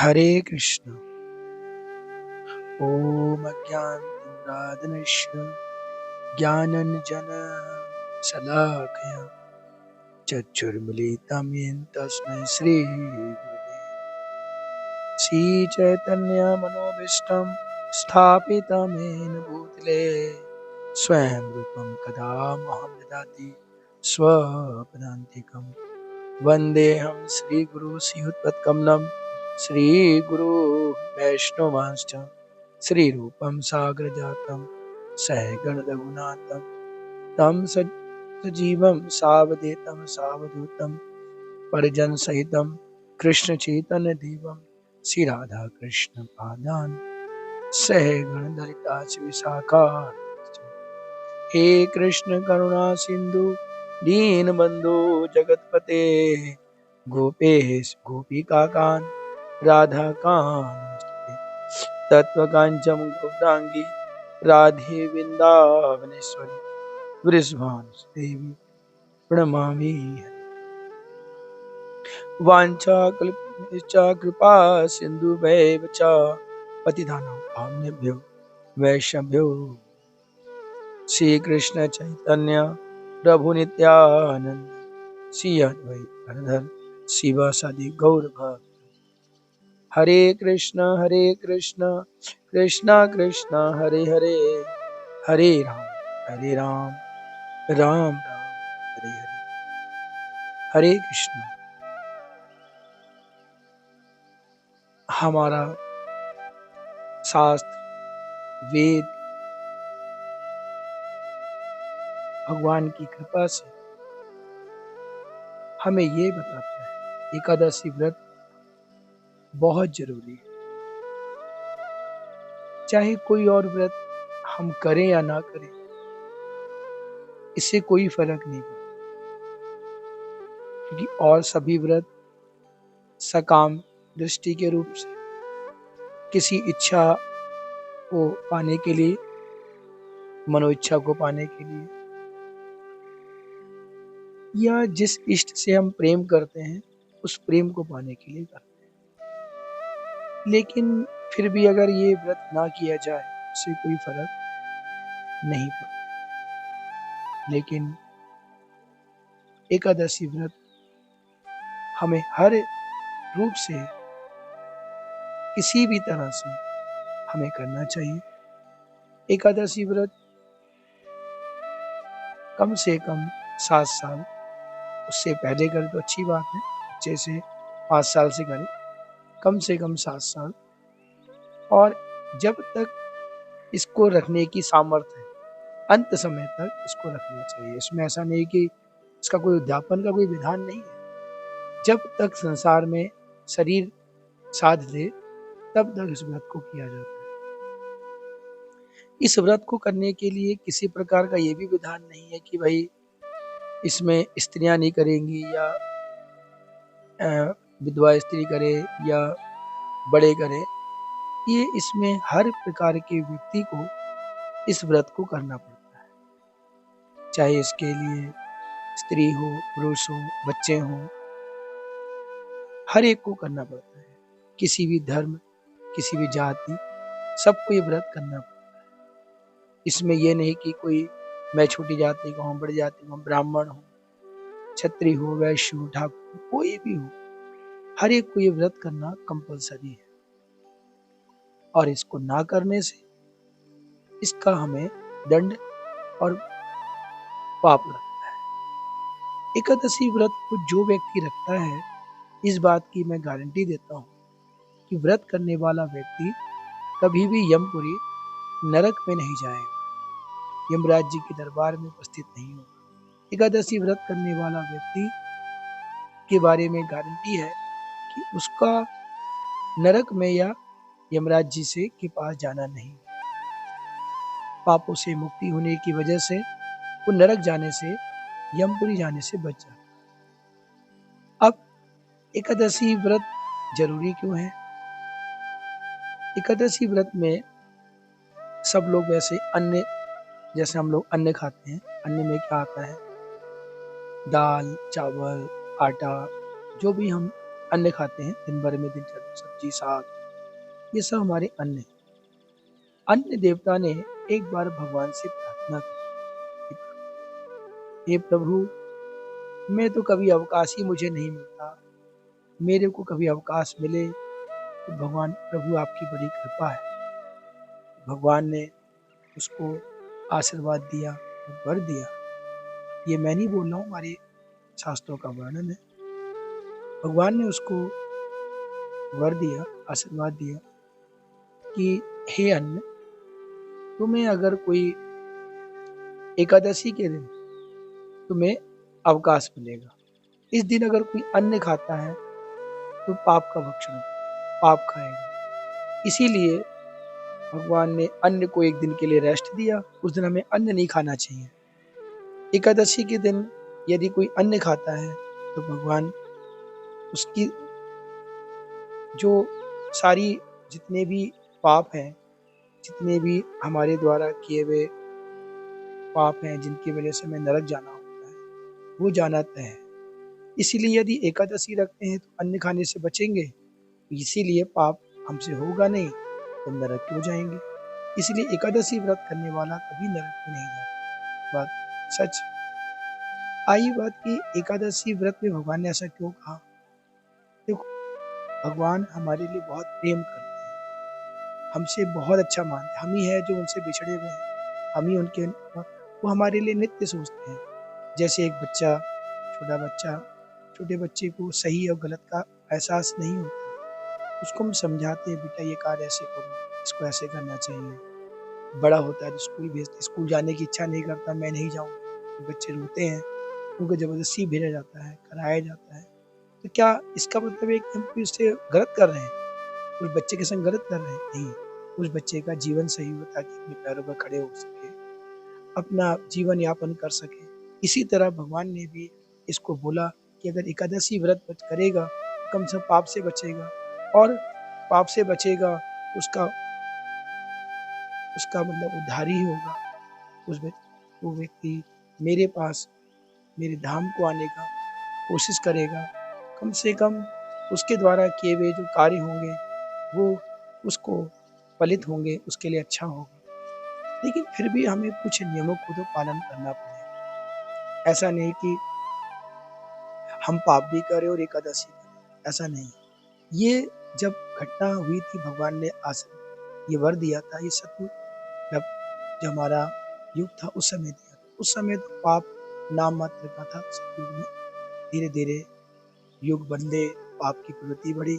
हरे कृष्ण। ओम अज्ञानतिमिरान्धस्य ज्ञानाञ्जनशलाकया चक्षुर्मिलितं येन तस्मै श्रीगुरवे श्रीचैतन्यमनोभीष्टं स्थापितं येन भूतले स्वयं रूपं कदा मह्यं ददाति स्वपदान्तिकं वन्देऽहं श्रीगुरु श्रीयुतपत्कमलं श्रीगुरु वैष्णवांश्च श्रीरूपं साग्रजातं सहगण रघुनाथं तं सजीवं सावधूतं परिजनसहितं कृष्णचैतन्यदेवं श्रीराधाकृष्णपादान् सहगण ललिता विशाखान्वितांश्च। हे कृष्ण करुणा सिन्धु दीनबन्धु जगत्पते गोपेश गोपिकाकान्त राधाकान्त तत्त्वकाञ्चन गौराङ्गी राधे वृन्दावनेश्वरी वृषभानुदेवी प्रणमामि। वाञ्छाकल्पतरुश्च कृपा सिन्धुभैव च पतितानां पावनेभ्यो वैष्णवेभ्यो श्रीकृष्ण चैतन्य प्रभु नित्यानंद श्री अद्वैत गदाधर शिवासादि गौरभक्त। हरे कृष्ण कृष्ण कृष्ण हरे हरे, हरे राम राम राम हरे हरे। हरे कृष्ण। हमारा शास्त्र वेद भगवान की कृपा से हमें ये बताता है एकादशी व्रत बहुत जरूरी है। चाहे कोई और व्रत हम करें या ना करें, इससे कोई फर्क नहीं पड़ता, क्योंकि और सभी व्रत सकाम दृष्टि के रूप से किसी इच्छा को पाने के लिए, मनोइच्छा को पाने के लिए, या जिस इष्ट से हम प्रेम करते हैं उस प्रेम को पाने के लिए करते हैं। लेकिन फिर भी अगर ये व्रत ना किया जाए उससे कोई फर्क नहीं पड़ता। लेकिन एकादशी व्रत हमें हर रूप से किसी भी तरह से हमें करना चाहिए। एकादशी व्रत कम से कम 7 साल, उससे पहले करें तो अच्छी बात है, जैसे 5 साल से करें, कम से कम 7 साल। और जब तक इसको रखने की सामर्थ्य है, अंत समय तक इसको रखना चाहिए। इसमें ऐसा नहीं कि इसका कोई उद्यापन का कोई विधान नहीं है। जब तक संसार में शरीर साथ दे तब तक इस व्रत को किया जाता है। इस व्रत को करने के लिए किसी प्रकार का ये भी विधान नहीं है कि भाई इसमें स्त्रियां नहीं करेंगी या विधवा स्त्री करे या बड़े करे। ये इसमें हर प्रकार के व्यक्ति को इस व्रत को करना पड़ता है, चाहे इसके लिए स्त्री हो, पुरुष हो, बच्चे हो, हर एक को करना पड़ता है। किसी भी धर्म, किसी भी जाति, सबको ये व्रत करना पड़ता है। इसमें यह नहीं कि कोई मैं छोटी जाति का हूँ, बड़ी जाति का हूँ, ब्राह्मण हूँ, क्षत्रिय हो, वैश्य हो, ठाकुर, कोई भी हो, हर एक को ये व्रत करना कंपलसरी है। और इसको ना करने से इसका हमें दंड और पाप लगता है। एकादशी व्रत को जो व्यक्ति रखता है, इस बात की मैं गारंटी देता हूँ कि व्रत करने वाला व्यक्ति कभी भी यमपुरी नरक में नहीं जाएगा, यमराज जी के दरबार में उपस्थित नहीं होगा। एकादशी व्रत करने वाला व्यक्ति के बारे में गारंटी है कि उसका नरक में या यमराज जी से के पास जाना नहीं। पापों से मुक्ति होने की वजह से वो नरक जाने से, यमपुरी जाने से बच जाता। अब एकादशी व्रत जरूरी क्यों है? एकादशी व्रत में सब लोग वैसे अन्न, जैसे हम लोग अन्न खाते हैं, अन्न में क्या आता है? दाल, चावल, आटा, जो भी हम अन्न खाते हैं दिन भर में, दिनचर्या सब्जी साग, ये सब हमारे अन्न हैं। अन्न देवता ने एक बार भगवान से प्रार्थना की, हे प्रभु, मैं तो कभी अवकाश ही मुझे नहीं मिलता, मेरे को कभी अवकाश मिले तो भगवान प्रभु आपकी बड़ी कृपा है। भगवान ने उसको आशीर्वाद दिया और वर दिया। ये मैं नहीं बोल रहा हूँ, हमारे शास्त्रों का वर्णन है। भगवान ने उसको वर दिया, आशीर्वाद दिया कि हे अन्न, तुम्हें अगर कोई एकादशी के दिन तुम्हें अवकाश मिलेगा, इस दिन अगर कोई अन्न खाता है तो पाप का भक्षण करेगा, पाप खाएगा। इसीलिए भगवान ने अन्न को एक दिन के लिए रेस्ट दिया। उस दिन हमें अन्न नहीं खाना चाहिए। एकादशी के दिन यदि कोई अन्न खाता है तो भगवान उसकी जो सारी जितने भी पाप हैं, जितने भी हमारे द्वारा किए हुए पाप हैं, जिनकी वजह से हमें नरक जाना होता है, वो जाना तय है। इसीलिए यदि एकादशी रखते हैं तो अन्न खाने से बचेंगे, इसीलिए पाप हमसे होगा नहीं तो नरक क्यों जाएंगे। इसलिए एकादशी व्रत करने वाला कभी नरक में नहीं जाता। बात सच। आई बात की एकादशी व्रत में भगवान ने ऐसा क्यों कहा। देखो, भगवान हमारे लिए बहुत प्रेम करते हैं, हमसे बहुत अच्छा मानते हैं। हम ही है जो उनसे बिछड़े हुए हैं, हम ही उनके, वो हमारे लिए नित्य सोचते हैं। जैसे एक बच्चा, छोटा बच्चा, छोटे बच्चे को सही और गलत का एहसास नहीं होता, उसको हम समझाते हैं, बेटा ये कार्य ऐसे करो, इसको ऐसे करना चाहिए। बड़ा होता है तो स्कूल भेजते, स्कूल जाने की इच्छा नहीं करता, मैं नहीं जाऊँगा, बच्चे रोते हैं, उनको जबरदस्ती भेजा जाता है, कराया जाता है। तो क्या इसका मतलब है कि हम कोई उससे गलत कर रहे हैं, उस बच्चे के संग गलत कर रहे हैं? नहीं, उस बच्चे का जीवन सही हो ताकि अपने पैरों पर खड़े हो सके, अपना जीवन यापन कर सके। इसी तरह भगवान ने भी इसको बोला कि अगर एकादशी व्रत करेगा तो कम से कम पाप से बचेगा, और पाप से बचेगा उसका उसका मतलब उद्धार ही होगा। वो व्यक्ति मेरे पास, मेरे धाम को आने का कोशिश करेगा। कम से कम उसके द्वारा किए हुए जो कार्य होंगे वो उसको फलित होंगे, उसके लिए अच्छा होगा। लेकिन फिर भी हमें कुछ नियमों को तो पालन करना पड़ेगा। ऐसा नहीं कि हम पाप भी करें और एकादशी करें, ऐसा नहीं। ये जब घटना हुई थी, भगवान ने ये वर दिया था, ये सत्युग जब हमारा युग था उस समय दिया था। उस समय तो पाप नाम मात्र का था। सत्युग में धीरे धीरे युग बदले, पाप की प्रवृत्ति बढ़ी।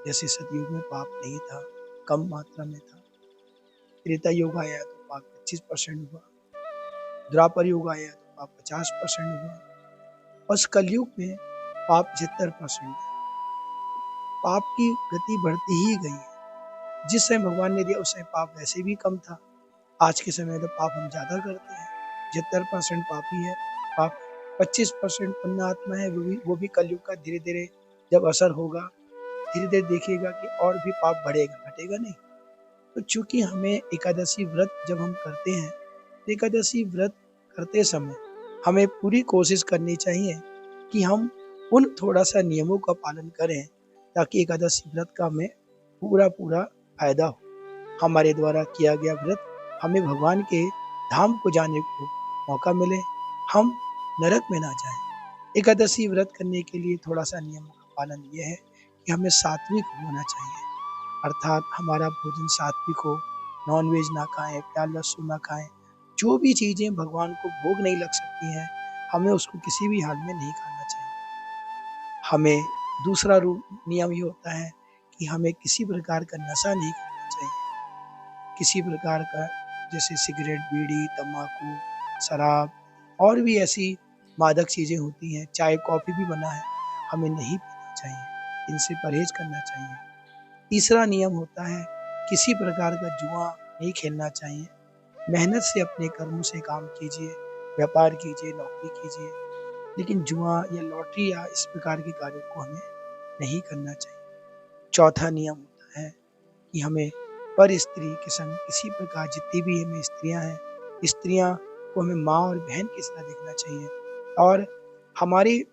जैसे सतयुग में पाप नहीं था, कम मात्रा में था। त्रेता युग आया तो पाप 25% हुआ, द्वापर युग आया तो पाप 50% हुआ, और कलयुग में पाप 75% है। पाप की गति बढ़ती ही गई है। जिस समय भगवान ने दिया उस समय पाप वैसे भी कम था। आज के समय तो पाप हम ज्यादा करते हैं। 75% पापी है, पाप 25% पुण्यात्मा है। वो भी कलयुग का धीरे धीरे जब असर होगा, धीरे धीरे देखिएगा कि और भी पाप बढ़ेगा, घटेगा नहीं। तो चूंकि हमें एकादशी व्रत जब हम करते हैं, तो एकादशी व्रत करते समय हमें पूरी कोशिश करनी चाहिए कि हम उन थोड़ा सा नियमों का पालन करें, ताकि एकादशी व्रत का हमें पूरा पूरा फायदा हो। हमारे द्वारा किया गया व्रत हमें भगवान के धाम को जाने को मौका मिले, हम नरक में ना जाएं। एकादशी व्रत करने के लिए थोड़ा सा नियमों का पालन यह है कि हमें सात्विक होना चाहिए, अर्थात हमारा भोजन सात्विक हो, नॉनवेज ना खाएं, प्याज लहसुन ना खाएं। जो भी चीज़ें भगवान को भोग नहीं लग सकती हैं, हमें उसको किसी भी हाल में नहीं खाना चाहिए। हमें दूसरा नियम ये होता है कि हमें किसी प्रकार का नशा नहीं करना चाहिए। किसी प्रकार का, जैसे सिगरेट, बीड़ी, तम्बाकू, शराब और भी ऐसी मादक चीज़ें होती हैं, चाय कॉफ़ी भी बना है, हमें नहीं पीना चाहिए, इनसे परहेज करना चाहिए। तीसरा नियम होता है किसी प्रकार का जुआ नहीं खेलना चाहिए। मेहनत से अपने कर्मों से काम कीजिए, व्यापार कीजिए, नौकरी कीजिए, लेकिन जुआ या लॉटरी या इस प्रकार के कार्यों को हमें नहीं करना चाहिए। चौथा नियम होता है कि हमें पर स्त्री के संग किसी प्रकार, जितनी भी हमें स्त्रियां हैं, स्त्रियां को हमें माँ और बहन की तरह देखना चाहिए, और हमारी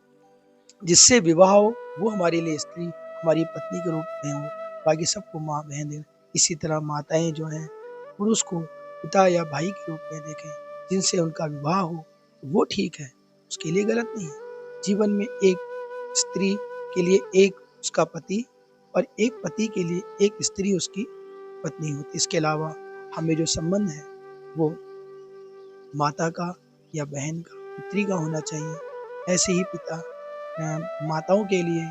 जिससे विवाह हो वो हमारे लिए स्त्री हमारी पत्नी के रूप में हो, बाकी सबको माँ बहन दें। इसी तरह माताएं जो हैं पुरुष को पिता या भाई के रूप में देखें, जिनसे उनका विवाह हो वो ठीक है, उसके लिए गलत नहीं है। जीवन में एक स्त्री के लिए एक उसका पति और एक पति के लिए एक स्त्री उसकी पत्नी होती है। इसके अलावा हमें जो संबंध है वो माता का या बहन का, पुत्री का होना चाहिए। ऐसे ही माताओं के लिए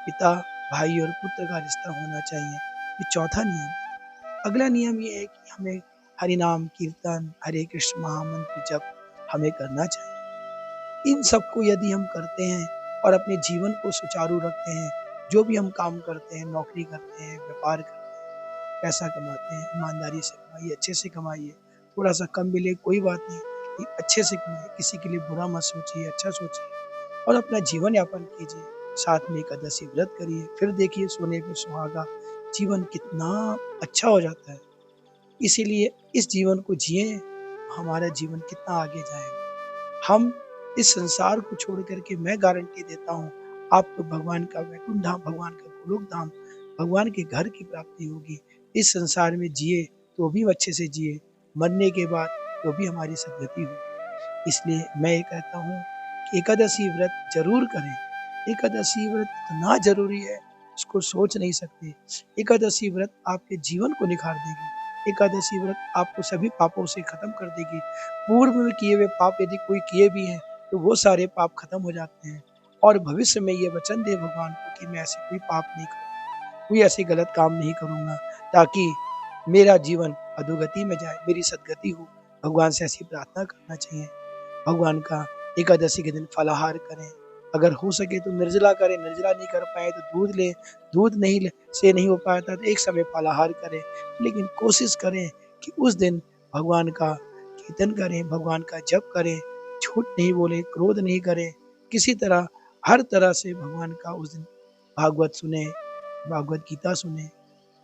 पिता, भाई और पुत्र का रिश्ता होना चाहिए। ये चौथा नियम। अगला नियम ये है कि हमें हरि नाम कीर्तन, हरे कृष्ण महामंत्र जप हमें करना चाहिए। इन सबको यदि हम करते हैं और अपने जीवन को सुचारू रखते हैं, जो भी हम काम करते हैं, नौकरी करते हैं, व्यापार करते हैं, पैसा कमाते हैं, ईमानदारी से कमाइए, अच्छे से कमाइए। थोड़ा सा कम मिले कोई बात नहीं, अच्छे से कमाइए, किसी के लिए बुरा मत सोचिए, अच्छा सोचिए और अपना जीवन यापन कीजिए। साथ में एकादशी व्रत करिए, फिर देखिए सोने पे सुहागा, जीवन कितना अच्छा हो जाता है। इसीलिए इस जीवन को जिए, हमारा जीवन कितना आगे जाएगा। हम इस संसार को छोड़ करके, मैं गारंटी देता हूँ आपको भगवान का वैकुंठ धाम, भगवान का गोलोक धाम, भगवान के घर की प्राप्ति होगी। इस संसार में जिए तो भी अच्छे से जिए, मरने के बाद तो भी हमारी सदगति हो। इसलिए मैं ये कहता हूँ कि एकादशी व्रत जरूर करें। एकादशी व्रत इतना जरूरी है, इसको सोच नहीं सकते। एकादशी व्रत आपके जीवन को निखार देगी। एकादशी व्रत आपको सभी पापों से खत्म कर देगी। पूर्व में किए हुए पाप यदि कोई किए भी हैं तो वो सारे पाप खत्म हो जाते हैं। और भविष्य में ये वचन दे भगवान को कि मैं ऐसे कोई पाप नहीं करूँगा, कोई ऐसे गलत काम नहीं करूँगा, ताकि मेरा जीवन अधोगति में जाए, मेरी सदगति हो। भगवान से ऐसी प्रार्थना करना चाहिए। भगवान का एकादशी के दिन फलाहार करें, अगर हो सके तो निर्जला करें, निर्जला नहीं कर पाए तो दूध लें, दूध से नहीं हो पाता तो एक समय फलाहार करें। लेकिन कोशिश करें कि उस दिन भगवान का कीर्तन करें, भगवान का जप करें, झूठ नहीं बोले, क्रोध नहीं करें, किसी तरह हर तरह से भगवान का उस दिन भागवत सुने, भागवत गीता सुने,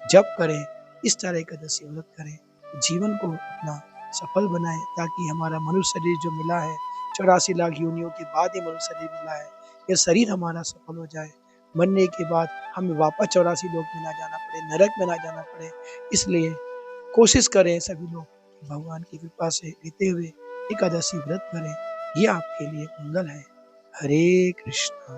जप करें। इस तरह एकादशी व्रत करें, जीवन को अपना सफल बनाएं, ताकि हमारा मनुष्य शरीर जो मिला है 84 लाख योनियों के बाद ये मनुष्य शरीर मिला है, यह शरीर हमारा सफल हो जाए। मरने के बाद हमें वापस 84 लोक में ना जाना पड़े, नरक में ना जाना पड़े। इसलिए कोशिश करें सभी लोग भगवान की कृपा से लेते हुए एकादशी व्रत करें। ये आपके लिए मंगल है। हरे कृष्णा।